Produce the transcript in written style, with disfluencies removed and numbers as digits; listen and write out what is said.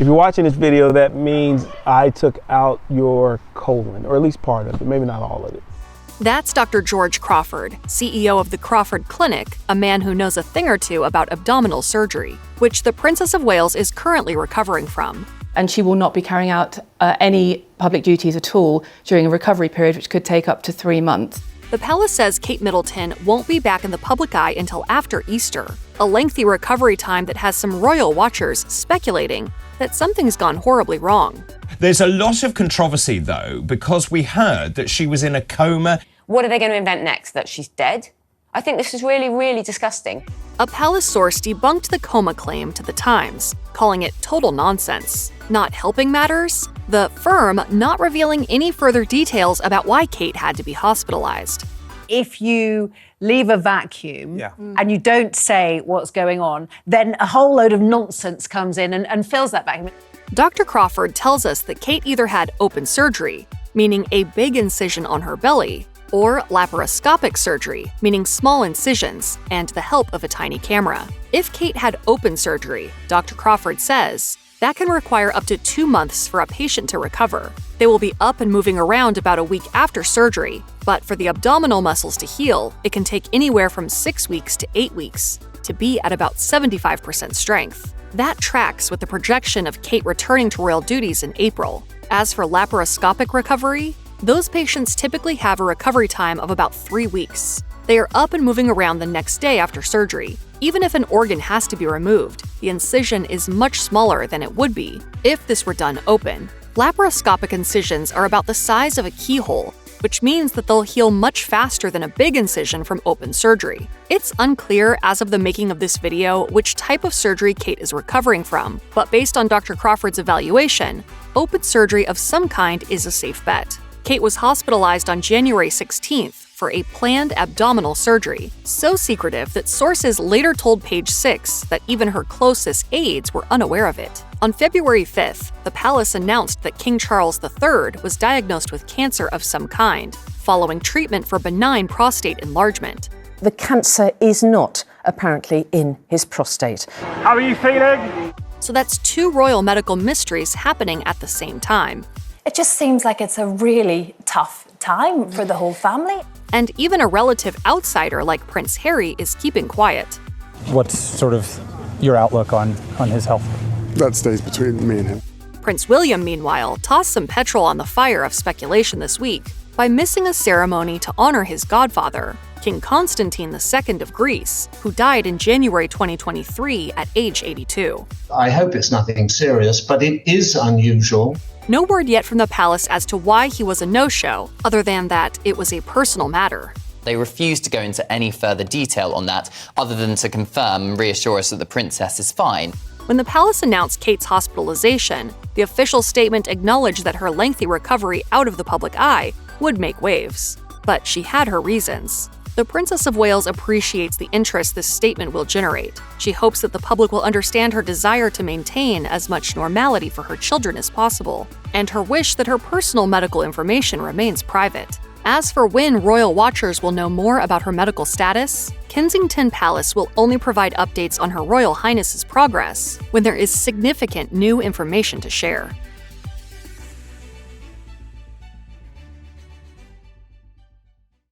If you're watching this video, that means I took out your colon, or at least part of it, maybe not all of it. That's Dr. George Crawford, CEO of the Crawford Clinic, a man who knows a thing or two about abdominal surgery, which the Princess of Wales is currently recovering from. And she will not be carrying out any public duties at all during a recovery period, which could take up to 3 months. The palace says Kate Middleton won't be back in the public eye until after Easter, a lengthy recovery time that has some royal watchers speculating that something's gone horribly wrong. There's a lot of controversy, though, because we heard that she was in a coma. What are they going to invent next? That she's dead? I think this is really, really disgusting. A palace source debunked the coma claim to The Times, calling it total nonsense. Not helping matters, the firm not revealing any further details about why Kate had to be hospitalized. If you leave a vacuum and you don't say what's going on, then a whole load of nonsense comes in and fills that vacuum. Dr. Crawford tells us that Kate either had open surgery, meaning a big incision on her belly, or laparoscopic surgery, meaning small incisions, and the help of a tiny camera. If Kate had open surgery, Dr. Crawford says, that can require up to 2 months for a patient to recover. They will be up and moving around about a week after surgery, but for the abdominal muscles to heal, it can take anywhere from 6 weeks to 8 weeks to be at about 75% strength. That tracks with the projection of Kate returning to royal duties in April. As for laparoscopic recovery, those patients typically have a recovery time of about 3 weeks. They are up and moving around the next day after surgery. Even if an organ has to be removed, the incision is much smaller than it would be if this were done open. Laparoscopic incisions are about the size of a keyhole, which means that they'll heal much faster than a big incision from open surgery. It's unclear as of the making of this video which type of surgery Kate is recovering from, but based on Dr. Crawford's evaluation, open surgery of some kind is a safe bet. Kate was hospitalized on January 16th for a planned abdominal surgery, so secretive that sources later told Page 6 that even her closest aides were unaware of it. On February 5th, the palace announced that King Charles III was diagnosed with cancer of some kind, following treatment for benign prostate enlargement. The cancer is not apparently in his prostate. How are you feeling? So that's 2 royal medical mysteries happening at the same time. It just seems like it's a really tough time for the whole family. And even a relative outsider like Prince Harry is keeping quiet. What's sort of your outlook on his health? That stays between me and him. Prince William, meanwhile, tossed some petrol on the fire of speculation this week by missing a ceremony to honor his godfather, King Constantine II of Greece, who died in January 2023 at age 82. I hope it's nothing serious, but it is unusual. No word yet from the palace as to why he was a no-show, other than that it was a personal matter. They refused to go into any further detail on that, other than to confirm and reassure us that the princess is fine. When the palace announced Kate's hospitalization, the official statement acknowledged that her lengthy recovery out of the public eye would make waves. But she had her reasons. The Princess of Wales appreciates the interest this statement will generate. She hopes that the public will understand her desire to maintain as much normality for her children as possible, and her wish that her personal medical information remains private. As for when royal watchers will know more about her medical status, Kensington Palace will only provide updates on Her Royal Highness's progress when there is significant new information to share.